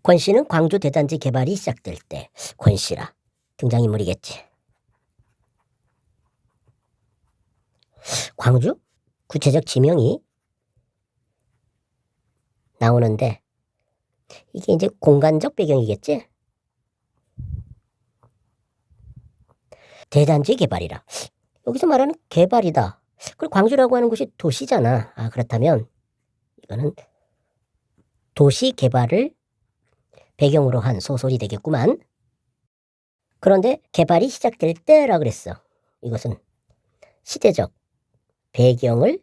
권 씨는 광주 대단지 개발이 시작될 때 권 씨라 등장인물이겠지. 광주? 구체적 지명이 나오는데 이게 이제 공간적 배경이겠지? 대단지 개발이라. 여기서 말하는 개발이다. 그리고 광주라고 하는 곳이 도시잖아. 그렇다면 이거는 도시 개발을 배경으로 한 소설이 되겠구만. 그런데 개발이 시작될 때라 그랬어. 이것은 시대적 배경을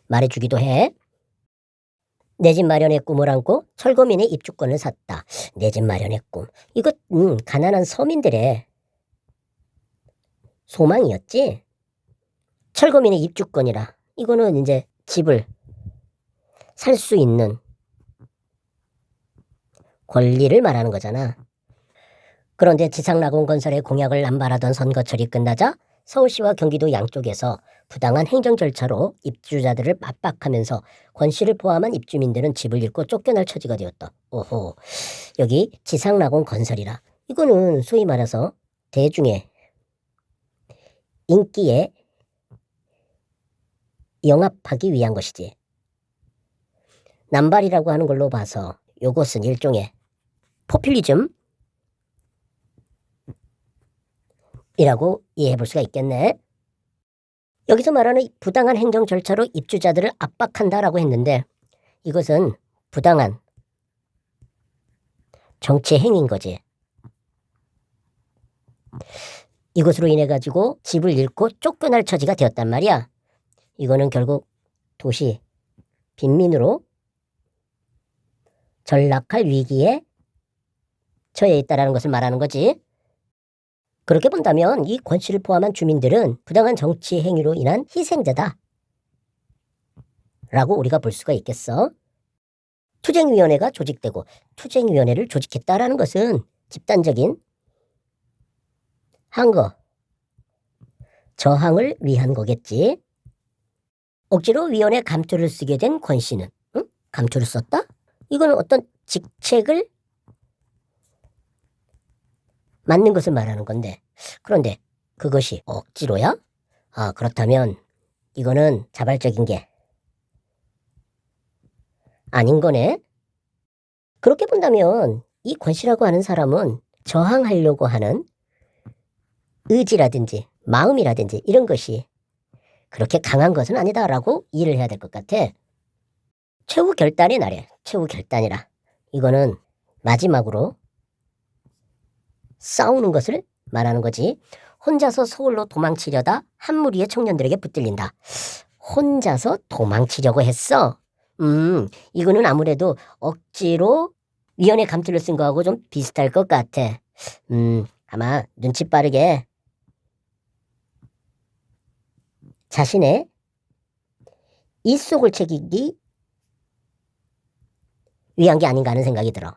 말해주기도 해. 내 집 마련의 꿈을 안고 철거민의 입주권을 샀다. 내 집 마련의 꿈. 이거 가난한 서민들의 소망이었지. 철거민의 입주권이라. 이거는 이제 집을 살 수 있는 권리를 말하는 거잖아. 그런데 지상낙원건설의 공약을 남발하던 선거철이 끝나자 서울시와 경기도 양쪽에서 부당한 행정 절차로 입주자들을 압박하면서 권 씨를 포함한 입주민들은 집을 잃고 쫓겨날 처지가 되었다. 오호, 여기 지상낙원건설이라. 이거는 소위 말해서 대중의 인기에 영합하기 위한 것이지. 남발이라고 하는 걸로 봐서 요것은 일종의 포퓰리즘 이라고 이해해 볼 수가 있겠네. 여기서 말하는 부당한 행정 절차로 입주자들을 압박한다라고 했는데 이것은 부당한 정치 행위인 거지. 이것으로 인해 가지고 집을 잃고 쫓겨날 처지가 되었단 말이야. 이거는 결국 도시 빈민으로 전락할 위기에 처해 있다라는 것을 말하는 거지. 그렇게 본다면 이 권 씨를 포함한 주민들은 부당한 정치 행위로 인한 희생자다 라고 우리가 볼 수가 있겠어. 투쟁위원회가 조직되고 투쟁위원회를 조직했다라는 것은 집단적인 항거, 저항을 위한 거겠지. 억지로 위원회 감투를 쓰게 된 권 씨는 감투를 썼다? 이거는 어떤 직책을 맞는 것을 말하는 건데, 그런데 그것이 억지로야? 그렇다면 이거는 자발적인 게 아닌 거네. 그렇게 본다면 이 권 씨라고 하는 사람은 저항하려고 하는 의지라든지 마음이라든지 이런 것이 그렇게 강한 것은 아니다라고 이해를 해야 될 것 같아. 최후 결단의 날에 최후 결단이라. 이거는 마지막으로 싸우는 것을 말하는 거지. 혼자서 서울로 도망치려다 한 무리의 청년들에게 붙들린다. 혼자서 도망치려고 했어. 이거는 아무래도 억지로 위원회 감투를 쓴 거하고 좀 비슷할 것 같아. 아마 눈치 빠르게 자신의 입속을 챙기기 위한 게 아닌가 하는 생각이 들어.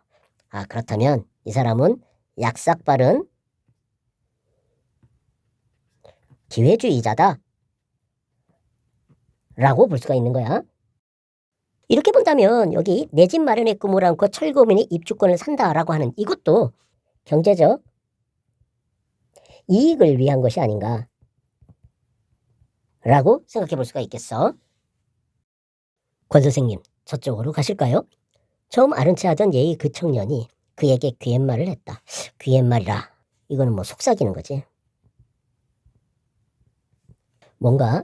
그렇다면 이 사람은 약삭빠른 기회주의자다 라고 볼 수가 있는 거야. 이렇게 본다면 여기 내 집 마련의 꿈을 안고 철거민의 입주권을 산다라고 하는 이것도 경제적 이익을 위한 것이 아닌가 라고 생각해 볼 수가 있겠어. 권 선생님, 저쪽으로 가실까요? 처음 아는 체 하던 예의 그 청년이 그에게 귀옛말을 했다. 귀옛말이라. 이거는 뭐 속삭이는 거지. 뭔가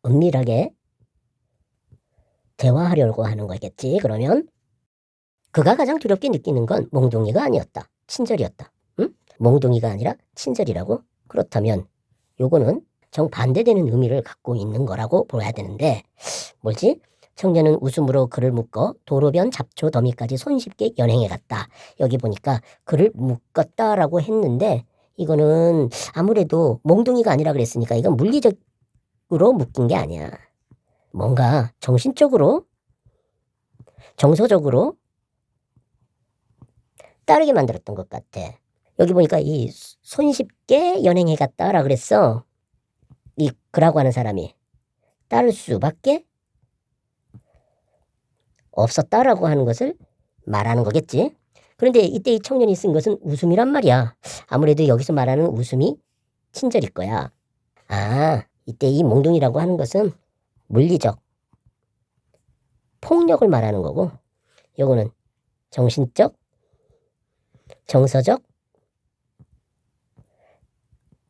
은밀하게 대화하려고 하는 거겠지. 그러면 그가 가장 두렵게 느끼는 건 몽둥이가 아니었다. 친절이었다. 몽둥이가 아니라 친절이라고? 그렇다면 요거는 정반대되는 의미를 갖고 있는 거라고 보아야 되는데 뭐지? 청년은 웃음으로 그를 묶어 도로변 잡초 더미까지 손쉽게 연행해 갔다. 여기 보니까 그를 묶었다라고 했는데 이거는 아무래도 몽둥이가 아니라 그랬으니까 이건 물리적으로 묶인 게 아니야. 뭔가 정신적으로 정서적으로 따르게 만들었던 것 같아. 여기 보니까 이 손쉽게 연행해 갔다라 그랬어. 이 그라고 하는 사람이 따를 수밖에 없었다라고 하는 것을 말하는 거겠지. 그런데 이때 이 청년이 쓴 것은 웃음이란 말이야. 아무래도 여기서 말하는 웃음이 친절일 거야. 아, 이때 이 몽둥이라고 하는 것은 물리적, 폭력을 말하는 거고, 요거는 정신적, 정서적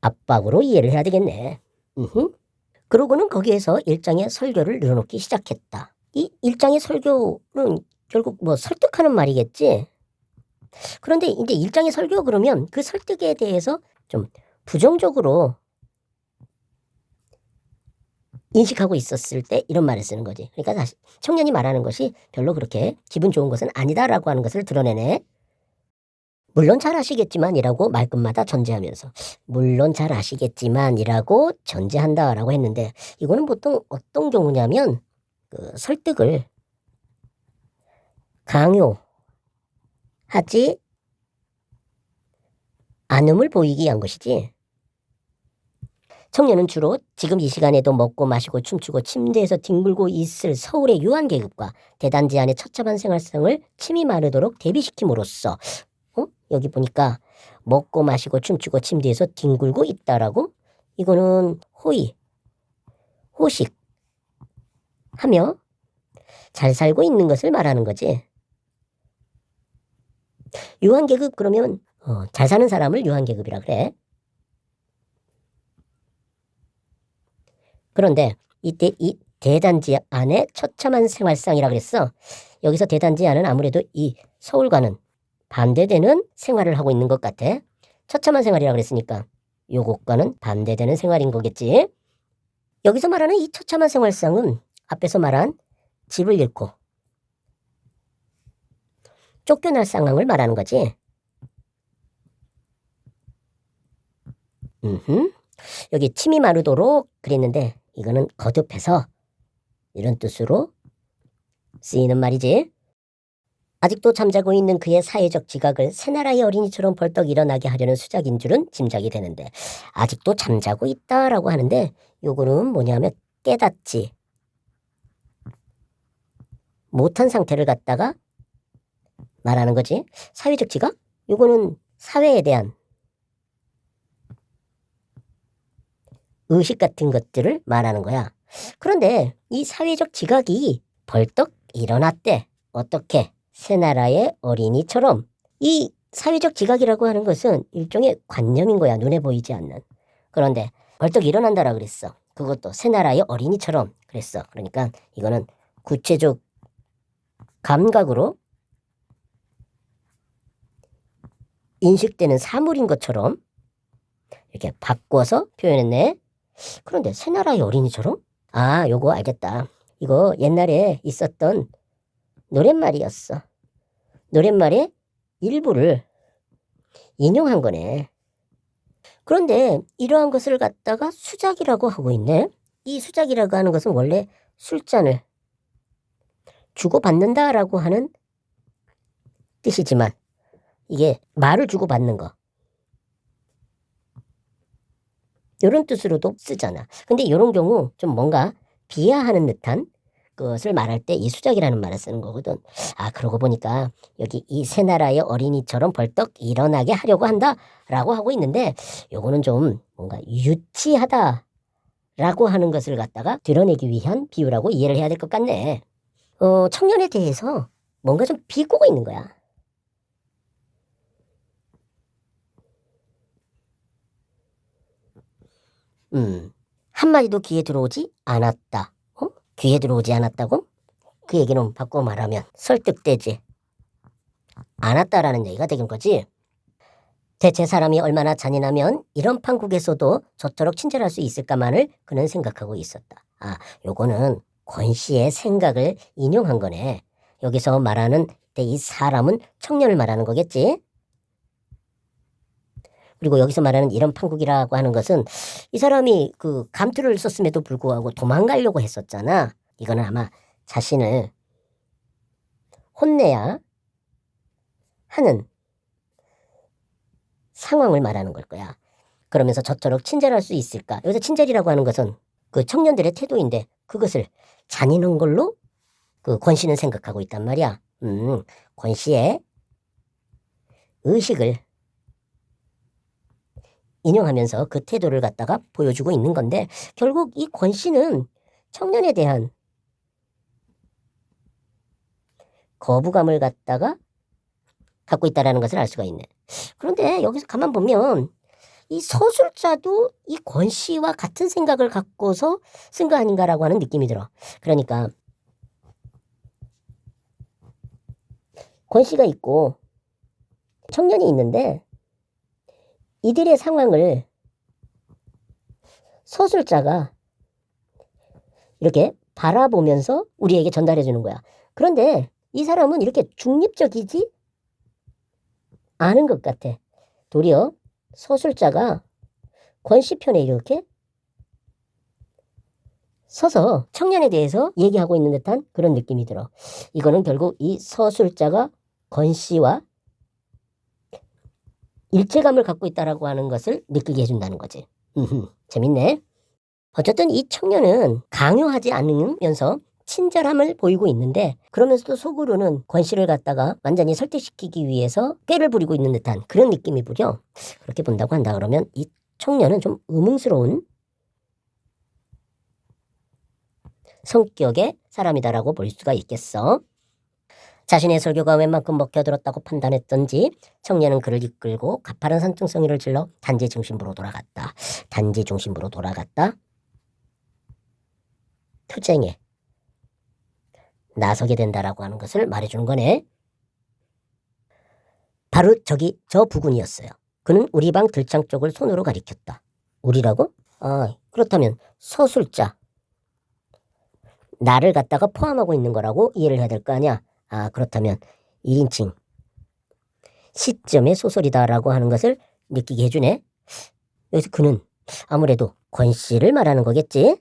압박으로 이해를 해야 되겠네. 그러고는 거기에서 일장의 설교를 늘어놓기 시작했다. 이 일장의 설교는 결국 뭐 설득하는 말이겠지. 그런데 이제 일장의 설교 그러면 그 설득에 대해서 좀 부정적으로 인식하고 있었을 때 이런 말을 쓰는 거지. 그러니까 다시 청년이 말하는 것이 별로 그렇게 기분 좋은 것은 아니다라고 하는 것을 드러내네. 물론 잘 아시겠지만이라고 말끝마다 전제하면서 물론 잘 아시겠지만이라고 전제한다라고 했는데 이거는 보통 어떤 경우냐면 그 설득을 강요하지 않음을 보이기 위한 것이지. 청년은 주로 지금 이 시간에도 먹고 마시고 춤추고 침대에서 뒹굴고 있을 서울의 유한계급과 대단지 안의 처참한 생활상을 침이 마르도록 대비시킴으로써 여기 보니까 먹고 마시고 춤추고 침대에서 뒹굴고 있다라고? 이거는 호의, 호식 하며 잘 살고 있는 것을 말하는 거지. 유한계급 그러면 잘 사는 사람을 유한계급이라 그래. 그런데 이때 이 대단지 안에 처참한 생활상이라 그랬어. 여기서 대단지 안은 아무래도 이 서울과는 반대되는 생활을 하고 있는 것 같아. 처참한 생활이라 그랬으니까 요것과는 반대되는 생활인 거겠지. 여기서 말하는 이 처참한 생활상은 앞에서 말한 집을 잃고 쫓겨날 상황을 말하는 거지. 여기 침이 마르도록 그랬는데 이거는 거듭해서 이런 뜻으로 쓰이는 말이지. 아직도 잠자고 있는 그의 사회적 지각을 새나라의 어린이처럼 벌떡 일어나게 하려는 수작인 줄은 짐작이 되는데 아직도 잠자고 있다라고 하는데 요거는 뭐냐면 깨닫지 못한 상태를 갖다가 말하는 거지. 사회적 지각? 요거는 사회에 대한 의식 같은 것들을 말하는 거야. 그런데 이 사회적 지각이 벌떡 일어났대. 어떻게? 새나라의 어린이처럼. 이 사회적 지각이라고 하는 것은 일종의 관념인 거야. 눈에 보이지 않는. 그런데 벌떡 일어난다라 그랬어. 그것도 새나라의 어린이처럼 그랬어. 그러니까 이거는 구체적 감각으로 인식되는 사물인 것처럼 이렇게 바꿔서 표현했네. 그런데 새나라의 어린이처럼? 아, 요거 알겠다. 이거 옛날에 있었던 노랫말이었어. 노랫말의 일부를 인용한 거네. 그런데 이러한 것을 갖다가 수작이라고 하고 있네. 이 수작이라고 하는 것은 원래 술잔을 주고받는다라고 하는 뜻이지만 이게 말을 주고받는 거. 이런 뜻으로도 쓰잖아. 근데 이런 경우 좀 뭔가 비하하는 듯한 것을 말할 때 이 수작이라는 말을 쓰는 거거든. 아, 그러고 보니까 여기 이 새나라의 어린이처럼 벌떡 일어나게 하려고 한다라고 하고 있는데 요거는 좀 뭔가 유치하다라고 하는 것을 갖다가 드러내기 위한 비유라고 이해를 해야 될 것 같네. 청년에 대해서 뭔가 좀 비꼬고 있는 거야. 한마디도 귀에 들어오지 않았다. 귀에 들어오지 않았다고? 그 얘기는 바꿔 말하면 설득되지 않았다라는 얘기가 되는 거지. 대체 사람이 얼마나 잔인하면 이런 판국에서도 저토록 친절할 수 있을까만을 그는 생각하고 있었다. 아, 요거는 권 씨의 생각을 인용한 거네. 여기서 말하는 이 사람은 청년을 말하는 거겠지. 그리고 여기서 말하는 이런 판국이라고 하는 것은 이 사람이 그 감투를 썼음에도 불구하고 도망가려고 했었잖아. 이거는 아마 자신을 혼내야 하는 상황을 말하는 걸 거야. 그러면서 저토록 친절할 수 있을까? 여기서 친절이라고 하는 것은 그 청년들의 태도인데 그것을 잔인한 걸로 그 권 씨는 생각하고 있단 말이야. 권 씨의 의식을 인용하면서 그 태도를 갖다가 보여주고 있는 건데, 결국 이 권 씨는 청년에 대한 거부감을 갖다가 갖고 있다는 것을 알 수가 있네. 그런데 여기서 가만 보면 이 서술자도 이 권 씨와 같은 생각을 갖고서 쓴 거 아닌가라고 하는 느낌이 들어. 그러니까 권 씨가 있고 청년이 있는데 이들의 상황을 서술자가 이렇게 바라보면서 우리에게 전달해 주는 거야. 그런데 이 사람은 이렇게 중립적이지 않은 것 같아. 도리어 서술자가 권 씨 편에 이렇게 서서 청년에 대해서 얘기하고 있는 듯한 그런 느낌이 들어. 이거는 결국 이 서술자가 권 씨와 일체감을 갖고 있다라고 하는 것을 느끼게 해준다는 거지. 재밌네. 어쨌든 이 청년은 강요하지 않으면서 친절함을 보이고 있는데, 그러면서도 속으로는 권 씨를 갖다가 완전히 설득시키기 위해서 꾀를 부리고 있는 듯한 그런 느낌이 부려. 그렇게 본다고 한다 그러면 이 청년은 좀 의문스러운 성격의 사람이다라고 볼 수가 있겠어. 자신의 설교가 웬만큼 먹혀들었다고 판단했던지 청년은 그를 이끌고 가파른 산등성이를 질러 단지 중심부로 돌아갔다. 단지 중심부로 돌아갔다. 투쟁에 나서게 된다라고 하는 것을 말해주는 거네. 바로 저기 저 부군이었어요. 그는 우리 방 들창 쪽을 손으로 가리켰다. 우리라고? 아, 그렇다면 서술자, 나를 갖다가 포함하고 있는 거라고 이해를 해야 될 거 아니야. 아, 그렇다면 1인칭 시점의 소설이다라고 하는 것을 느끼게 해주네. 여기서 그는 아무래도 권 씨를 말하는 거겠지.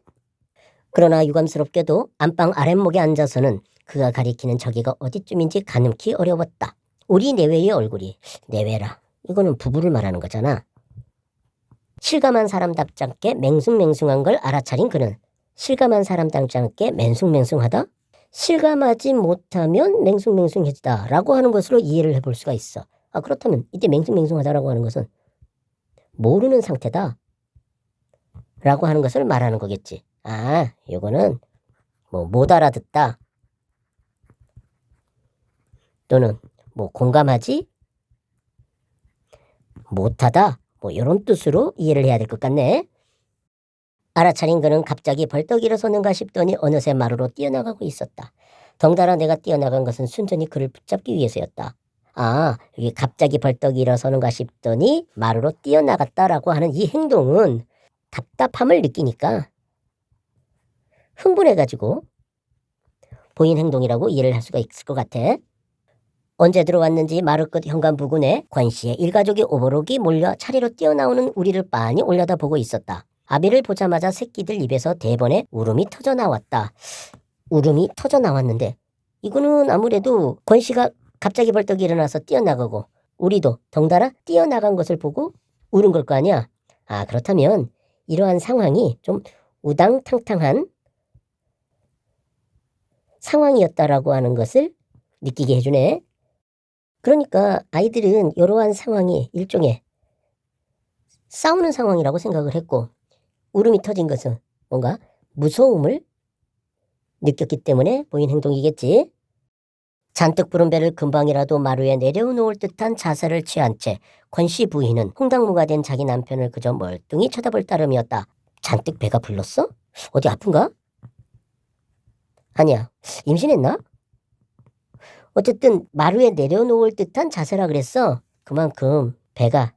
그러나 유감스럽게도 안방 아랫목에 앉아서는 그가 가리키는 저기가 어디쯤인지 가늠키 어려웠다. 우리 내외의 얼굴이, 내외라, 이거는 부부를 말하는 거잖아. 실감한 사람답지 않게 맹숭맹숭한 걸 알아차린 그는, 실감한 사람답지 않게 맹숭맹숭하다? 실감하지 못하면 맹숭맹숭해지다 라고 하는 것으로 이해를 해볼 수가 있어. 아, 그렇다면 이때 맹숭맹숭하다라고 하는 것은 모르는 상태다 라고 하는 것을 말하는 거겠지. 아, 요거는 뭐 못 알아듣다 또는 뭐 공감하지 못하다, 뭐 이런 뜻으로 이해를 해야 될 것 같네. 알아차린 그는 갑자기 벌떡 일어서는가 싶더니 어느새 마루로 뛰어나가고 있었다. 덩달아 내가 뛰어나간 것은 순전히 그를 붙잡기 위해서였다. 아, 여기 갑자기 벌떡 일어서는가 싶더니 마루로 뛰어나갔다라고 하는 이 행동은 답답함을 느끼니까 흥분해가지고 보인 행동이라고 이해를 할 수가 있을 것 같아. 언제 들어왔는지 마루 끝 현관 부근에 권 씨의 일가족이 오버록이 몰려 차례로 뛰어나오는 우리를 빤히 올려다보고 있었다. 아비를 보자마자 새끼들 입에서 대번에 울음이 터져 나왔다. 울음이 터져 나왔는데 이거는 아무래도 권 씨가 갑자기 벌떡 일어나서 뛰어나가고 우리도 덩달아 뛰어나간 것을 보고 울은 걸 거 아니야. 아, 그렇다면 이러한 상황이 좀 우당탕탕한 상황이었다라고 하는 것을 느끼게 해주네. 그러니까 아이들은 이러한 상황이 일종의 싸우는 상황이라고 생각을 했고, 울음이 터진 것은 뭔가 무서움을 느꼈기 때문에 보인 행동이겠지. 잔뜩 부른 배를 금방이라도 마루에 내려놓을 듯한 자세를 취한 채 권씨 부인은 홍당무가 된 자기 남편을 그저 멀뚱히 쳐다볼 따름이었다. 잔뜩 배가 불렀어? 어디 아픈가? 아니야, 임신했나? 어쨌든 마루에 내려놓을 듯한 자세라 그랬어. 그만큼 배가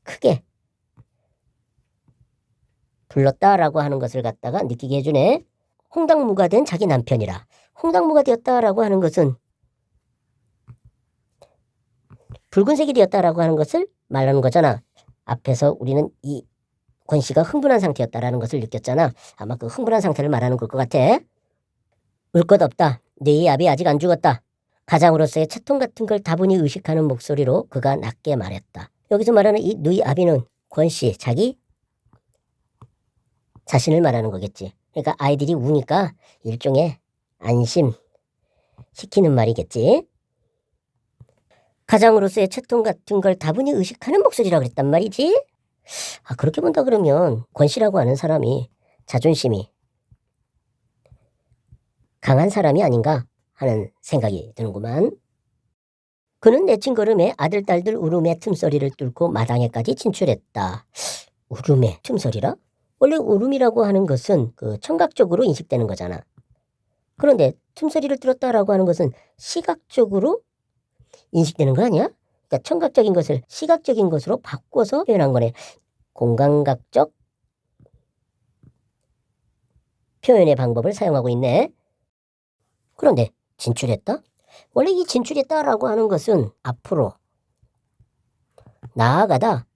크게 불렀다라고 하는 것을 갖다가 느끼게 해주네. 홍당무가 된 자기 남편이라. 홍당무가 되었다라고 하는 것은 붉은색이 되었다라고 하는 것을 말하는 거잖아. 앞에서 우리는 이 권 씨가 흥분한 상태였다라는 것을 느꼈잖아. 아마 그 흥분한 상태를 말하는 걸 것 같아. 울 것 없다. 네 아비 아직 안 죽었다. 가장으로서의 채통 같은 걸 다분히 의식하는 목소리로 그가 낮게 말했다. 여기서 말하는 이 누이 아비는 권 씨, 자기 자신을 말하는 거겠지. 그러니까 아이들이 우니까 일종의 안심 시키는 말이겠지. 가장으로서의 채통 같은 걸 다분히 의식하는 목소리라고 그랬단 말이지. 그렇게 본다 그러면 권 씨라고 하는 사람이 자존심이 강한 사람이 아닌가 하는 생각이 드는구만. 그는 내친 걸음에 아들 딸들 울음의 틈소리를 뚫고 마당에까지 진출했다. 울음의 틈소리라? 원래 울음이라고 하는 것은 그 청각적으로 인식되는 거잖아. 그런데 틈소리를 뚫었다라고 하는 것은 시각적으로 인식되는 거 아니야? 그러니까 청각적인 것을 시각적인 것으로 바꿔서 표현한 거네. 공감각적 표현의 방법을 사용하고 있네. 그런데 진출했다? 원래 이 진출했다라고 하는 것은 앞으로 나아가다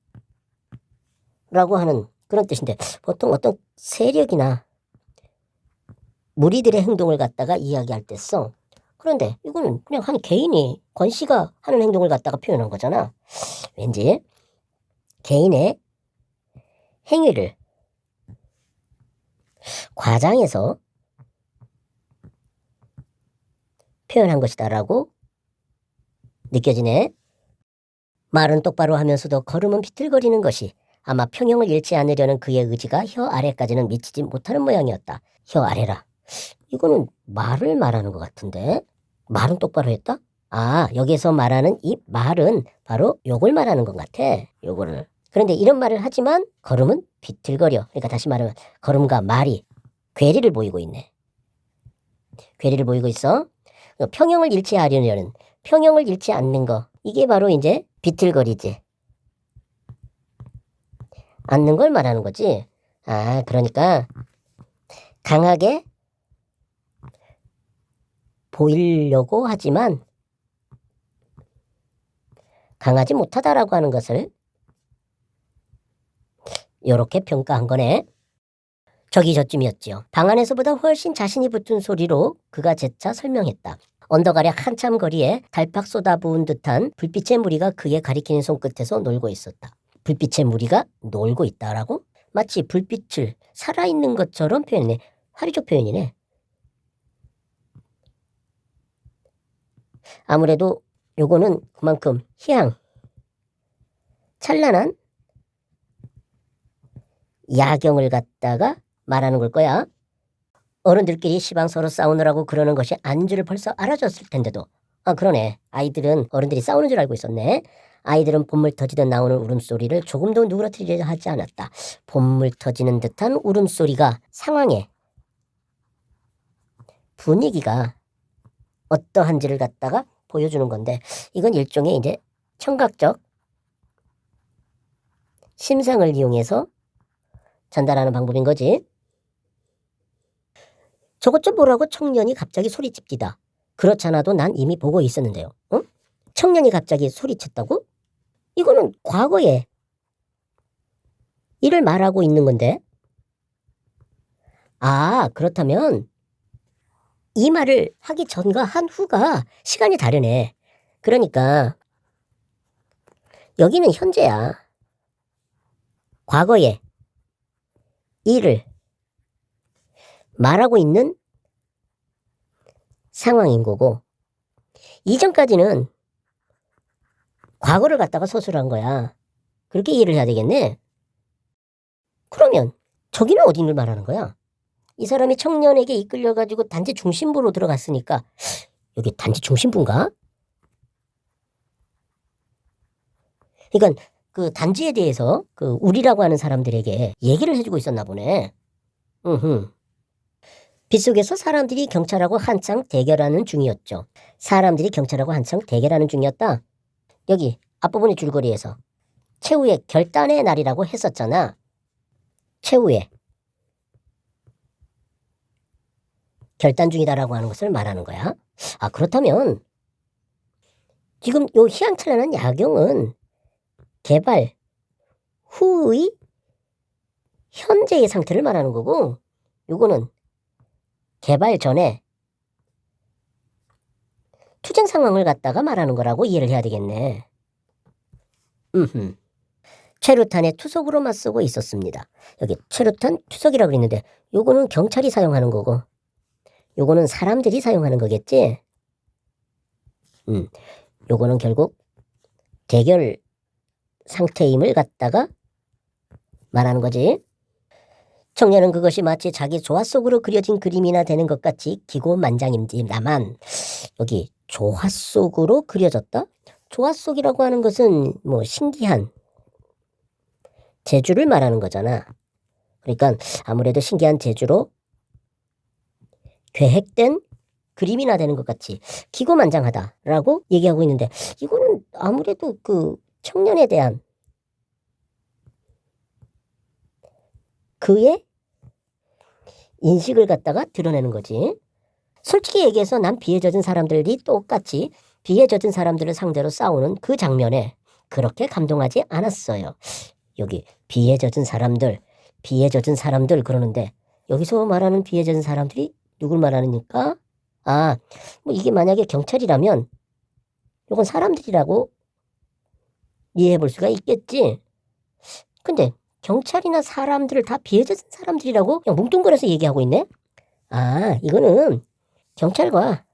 라고 하는 그런 뜻인데, 보통 어떤 세력이나 무리들의 행동을 갖다가 이야기할 때 써. 그런데 이거는 그냥 한 개인이, 권 씨가 하는 행동을 갖다가 표현한 거잖아. 왠지 개인의 행위를 과장해서 표현한 것이다라고 느껴지네. 말은 똑바로 하면서도 걸음은 비틀거리는 것이 아마 평형을 잃지 않으려는 그의 의지가 혀 아래까지는 미치지 못하는 모양이었다. 혀 아래라. 이거는 말을 말하는 것 같은데. 말은 똑바로 했다? 여기서 말하는 이 말은 바로 요걸 말하는 것 같아. 요거를. 그런데 이런 말을 하지만 걸음은 비틀거려. 그러니까 다시 말하면 걸음과 말이 괴리를 보이고 있네. 괴리를 보이고 있어. 평형을 잃지 않으려는, 평형을 잃지 않는 거, 이게 바로 이제 비틀거리지 않는 걸 말하는 거지. 그러니까 강하게 보이려고 하지만 강하지 못하다라고 하는 것을 이렇게 평가한 거네. 저기 저쯤이었지요. 방 안에서보다 훨씬 자신이 붙은 소리로 그가 재차 설명했다. 언덕 아래 한참 거리에 달팍 쏟아부은 듯한 불빛의 무리가 그의 가리키는 손끝에서 놀고 있었다. 불빛의 무리가 놀고 있다라고? 마치 불빛을 살아있는 것처럼 표현해. 화류적 표현이네. 아무래도 요거는 그만큼 희양, 찬란한 야경을 갖다가 말하는 걸 거야. 어른들끼리 시방 서로 싸우느라고 그러는 것이 아닌 줄을 벌써 알아줬을 텐데도. 그러네. 아이들은 어른들이 싸우는 줄 알고 있었네. 아이들은 봇물 터지듯 나오는 울음소리를 조금도 누그러뜨리려 하지 않았다. 봇물 터지는 듯한 울음소리가 상황의 분위기가 어떠한지를 갖다가 보여주는 건데, 이건 일종의 이제 청각적 심상을 이용해서 전달하는 방법인 거지. 저것 좀 보라고 청년이 갑자기 소리칩디다. 그렇잖아도 난 이미 보고 있었는데요. 청년이 갑자기 소리쳤다고? 이거는 과거에 이를 말하고 있는 건데. 그렇다면 이 말을 하기 전과 한 후가 시간이 다르네. 그러니까 여기는 현재야. 과거에 이를 말하고 있는 상황인 거고, 이전까지는 과거를 갖다가 서술한 거야. 그렇게 이해를 해야 되겠네. 그러면 저기는 어디를 말하는 거야? 이 사람이 청년에게 이끌려가지고 단지 중심부로 들어갔으니까 여기 단지 중심부인가? 그러니까 그 단지에 대해서 그 우리라고 하는 사람들에게 얘기를 해주고 있었나 보네. 빗속에서 사람들이 경찰하고 한창 대결하는 중이었죠. 사람들이 경찰하고 한창 대결하는 중이었다. 여기 앞부분의 줄거리에서 최후의 결단의 날이라고 했었잖아. 최후의 결단 중이다라고 하는 것을 말하는 거야. 그렇다면 지금 요 희양찬란한 야경은 개발 후의 현재의 상태를 말하는 거고, 요거는 개발 전에 투쟁 상황을 갖다가 말하는 거라고 이해를 해야 되겠네. 최루탄의 투석으로 맞서고 있었습니다. 여기 최루탄 투석이라고 그랬는데 요거는 경찰이 사용하는 거고, 요거는 사람들이 사용하는 거겠지? 요거는 결국 대결 상태임을 갖다가 말하는 거지. 청년은 그것이 마치 자기 조화 속으로 그려진 그림이나 되는 것 같이 기고만장입니다만, 여기 조화 속으로 그려졌다? 조화 속이라고 하는 것은 뭐 신기한 재주를 말하는 거잖아. 그러니까 아무래도 신기한 재주로 계획된 그림이나 되는 것 같이 기고만장하다라고 얘기하고 있는데, 이거는 아무래도 그 청년에 대한 그의 인식을 갖다가 드러내는 거지. 솔직히 얘기해서 난 비에 젖은 사람들이 똑같이 비에 젖은 사람들을 상대로 싸우는 그 장면에 그렇게 감동하지 않았어요. 여기 비에 젖은 사람들 그러는데, 여기서 말하는 비에 젖은 사람들이 누굴 말하니까? 뭐 이게 만약에 경찰이라면 이건 사람들이라고 이해해 볼 수가 있겠지. 근데 경찰이나 사람들을 다 비에 젖은 사람들이라고 그냥 뭉뚱그려서 얘기하고 있네? 이거는 경찰과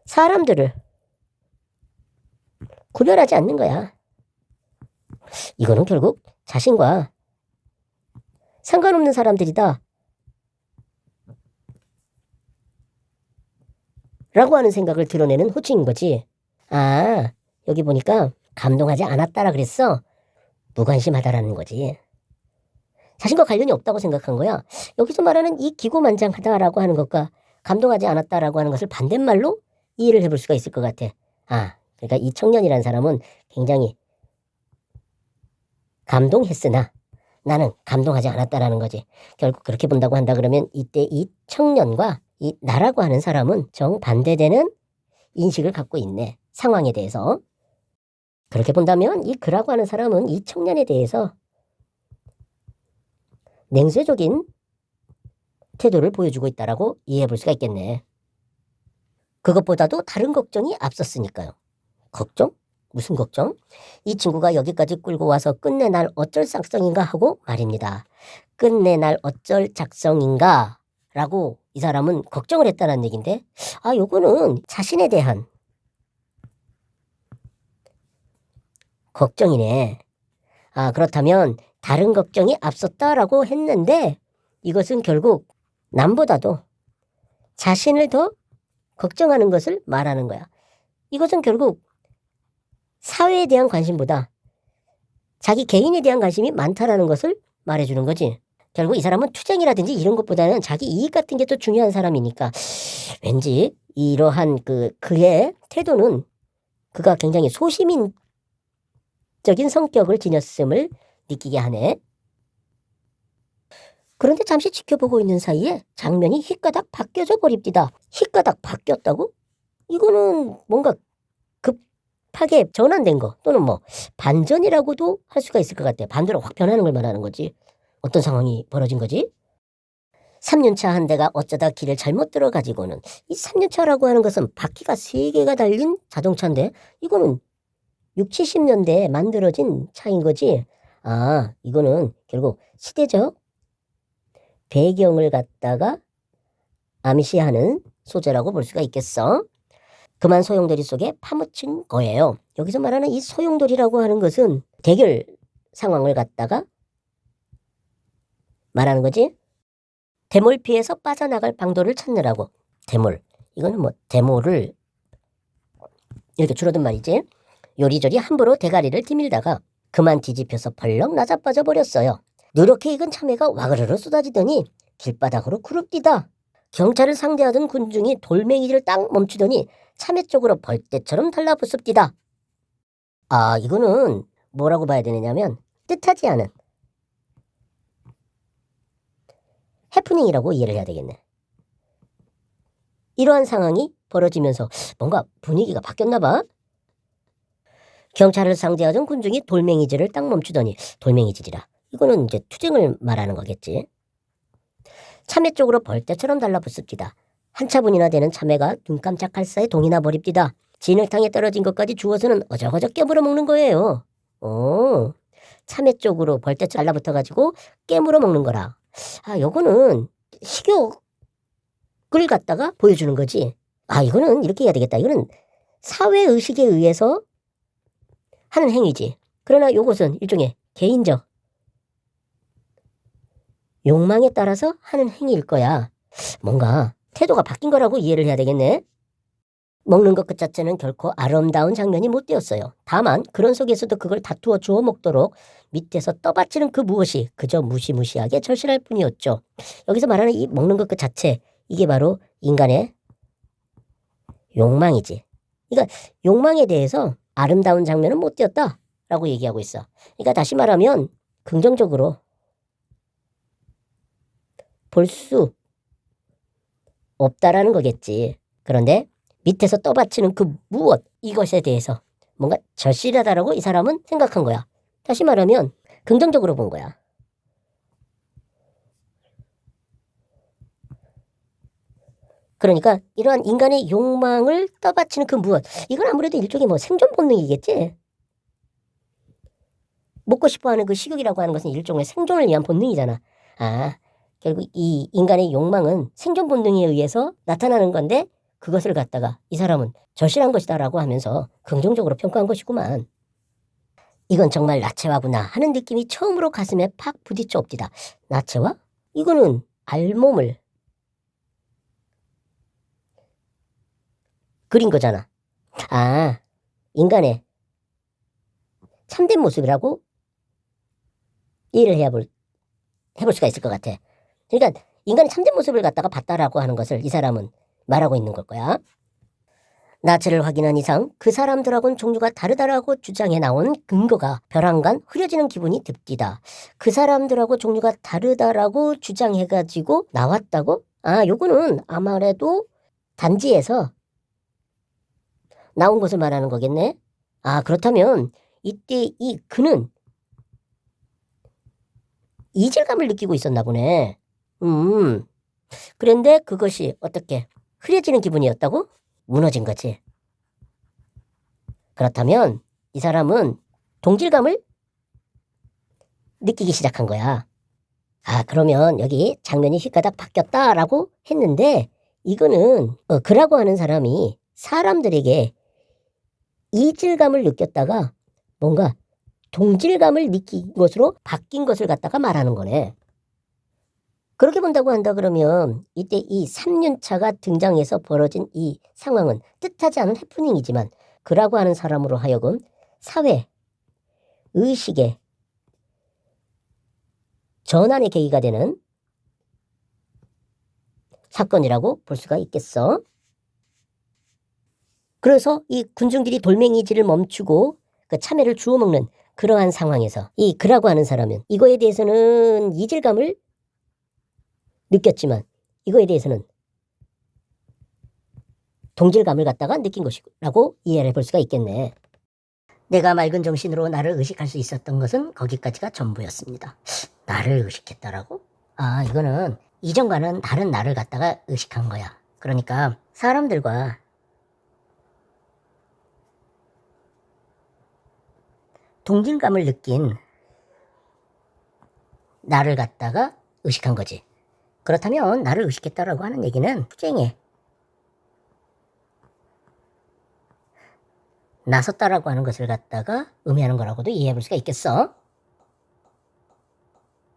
사람들을 구별하지 않는 거야. 이거는 결국 자신과 상관없는 사람들이다 라고 하는 생각을 드러내는 호칭인 거지. 여기 보니까 감동하지 않았다라 그랬어. 무관심하다라는 거지. 자신과 관련이 없다고 생각한 거야. 여기서 말하는 이 기고만장하다라고 하는 것과 감동하지 않았다라고 하는 것을 반대말로 이해를 해볼 수가 있을 것 같아. 그러니까 이 청년이라는 사람은 굉장히 감동했으나 나는 감동하지 않았다라는 거지. 결국 그렇게 본다고 한다 그러면 이때 이 청년과 이 나라고 하는 사람은 정반대되는 인식을 갖고 있네. 상황에 대해서. 그렇게 본다면 이 그라고 하는 사람은 이 청년에 대해서 냉소적인 태도를 보여주고 있다라고 이해해 볼 수가 있겠네. 그것보다도 다른 걱정이 앞섰으니까요. 걱정? 무슨 걱정? 이 친구가 여기까지 끌고 와서 끝내 날 어쩔 작성인가 하고 말입니다. 끝내 날 어쩔 작성인가 라고 이 사람은 걱정을 했다는 얘기인데, 요거는 자신에 대한 걱정이네. 그렇다면 다른 걱정이 앞섰다라고 했는데, 이것은 결국 남보다도 자신을 더 걱정하는 것을 말하는 거야. 이것은 결국 사회에 대한 관심보다 자기 개인에 대한 관심이 많다라는 것을 말해주는 거지. 결국 이 사람은 투쟁이라든지 이런 것보다는 자기 이익 같은 게 더 중요한 사람이니까, 왠지 이러한 그의 태도는 그가 굉장히 소시민적인 성격을 지녔음을 느끼게 하네. 그런데 잠시 지켜보고 있는 사이에 장면이 휘가닥 바뀌어져 버립니다. 휘가닥 바뀌었다고? 이거는 뭔가 급하게 전환된 거, 또는 뭐 반전이라고도 할 수가 있을 것 같아. 반대로 확 변하는 걸 말하는 거지. 어떤 상황이 벌어진 거지? 3륜차 한 대가 어쩌다 길을 잘못 들어가지고는, 이 3륜차라고 하는 것은 바퀴가 3개가 달린 자동차인데 이거는 60, 70년대에 만들어진 차인 거지. 이거는 결국 시대적 배경을 갖다가 암시하는 소재라고 볼 수가 있겠어. 그만 소용돌이 속에 파묻힌 거예요. 여기서 말하는 이 소용돌이라고 하는 것은 대결 상황을 갖다가 말하는 거지. 대몰 피해서 빠져나갈 방도를 찾느라고. 대몰. 이거는 뭐 대몰을 이렇게 줄어든 말이지. 요리조리 함부로 대가리를 디밀다가 그만 뒤집혀서 벌렁 나자빠져 버렸어요. 누렇게 익은 참외가 와그르르 쏟아지더니 길바닥으로 구릅디다. 경찰을 상대하던 군중이 돌멩이를 딱 멈추더니 참외 쪽으로 벌떼처럼 달라붙습디다. 이거는 뭐라고 봐야 되느냐면 뜻하지 않은 해프닝이라고 이해를 해야 되겠네. 이러한 상황이 벌어지면서 뭔가 분위기가 바뀌었나 봐. 경찰을 상대하던 군중이 돌멩이질을 딱 멈추더니, 돌멩이질이라 이거는 이제 투쟁을 말하는 거겠지. 참외 쪽으로 벌떼처럼 달라붙습디다. 한 차분이나 되는 참외가 눈 깜짝할 사이 동이 나 버립디다. 진흙탕에 떨어진 것까지 주워서는 어저거저 깨물어 먹는 거예요. 참외 쪽으로 벌떼처럼 달라붙어가지고 깨물어 먹는 거라. 요거는 식욕을 갖다가 보여주는 거지. 이거는 이렇게 해야 되겠다. 이거는 사회의식에 의해서 하는 행위지. 그러나 요것은 일종의 개인적 욕망에 따라서 하는 행위일 거야. 뭔가 태도가 바뀐 거라고 이해를 해야 되겠네. 먹는 것 그 자체는 결코 아름다운 장면이 못 되었어요. 다만 그런 속에서도 그걸 다투어 주워 먹도록 밑에서 떠받치는 그 무엇이 그저 무시무시하게 절실할 뿐이었죠. 여기서 말하는 이 먹는 것 그 자체, 이게 바로 인간의 욕망이지. 그러니까 욕망에 대해서 아름다운 장면은 못 되었다라고 얘기하고 있어. 그러니까 다시 말하면 긍정적으로 볼 수 없다라는 거겠지. 그런데 밑에서 떠받치는 그 무엇, 이것에 대해서 뭔가 절실하다라고 이 사람은 생각한 거야. 다시 말하면 긍정적으로 본 거야. 그러니까 이러한 인간의 욕망을 떠받치는 그 무엇, 이건 아무래도 일종의 뭐 생존 본능이겠지. 먹고 싶어하는 그 식욕이라고 하는 것은 일종의 생존을 위한 본능이잖아. 아, 결국 이 인간의 욕망은 생존 본능에 의해서 나타나는 건데 그것을 갖다가 이 사람은 절실한 것이다라고 하면서 긍정적으로 평가한 것이구만. 이건 정말 나체화구나 하는 느낌이 처음으로 가슴에 팍 부딪혀 옵디다. 나체화? 이거는 알몸을 그린 거잖아. 아, 인간의 참된 모습이라고 이해를 해볼 수가 있을 것 같아. 그러니까 인간의 참된 모습을 갖다가 봤다라고 하는 것을 이 사람은 말하고 있는 걸 거야. 나체를 확인한 이상 그 사람들하고는 종류가 다르다라고 주장해 나온 근거가 벼랑간 흐려지는 기분이 듭디다. 그 사람들하고 종류가 다르다라고 주장해가지고 나왔다고? 아, 요거는 아무래도 단지에서 나온 것을 말하는 거겠네. 아, 그렇다면 이때 이 그는 이질감을 느끼고 있었나 보네. 그런데 그것이 어떻게 흐려지는 기분이었다고? 무너진 거지. 그렇다면 이 사람은 동질감을 느끼기 시작한 거야. 아, 그러면 여기 장면이 휘가닥 바뀌었다라고 했는데 이거는 그라고 하는 사람이 사람들에게 이질감을 느꼈다가 뭔가 동질감을 느낀 것으로 바뀐 것을 갖다가 말하는 거네. 그렇게 본다고 한다 그러면 이때 이 3년차가 등장해서 벌어진 이 상황은 뜻하지 않은 해프닝이지만 그라고 하는 사람으로 하여금 사회, 의식의 전환의 계기가 되는 사건이라고 볼 수가 있겠어. 그래서 이 군중들이 돌멩이질을 멈추고 그 참외를 주워 먹는 그러한 상황에서 이 그라고 하는 사람은 이거에 대해서는 이질감을 느꼈지만 이거에 대해서는 동질감을 갖다가 느낀 것이라고 이해를 해볼 수가 있겠네. 내가 맑은 정신으로 나를 의식할 수 있었던 것은 거기까지가 전부였습니다. 나를 의식했다라고? 아, 이거는 이전과는 다른 나를 갖다가 의식한 거야. 그러니까 사람들과 동질감을 느낀 나를 갖다가 의식한 거지. 그렇다면 나를 의식했다라고 하는 얘기는 투쟁에 나섰다라고 하는 것을 갖다가 의미하는 거라고도 이해해 볼 수가 있겠어.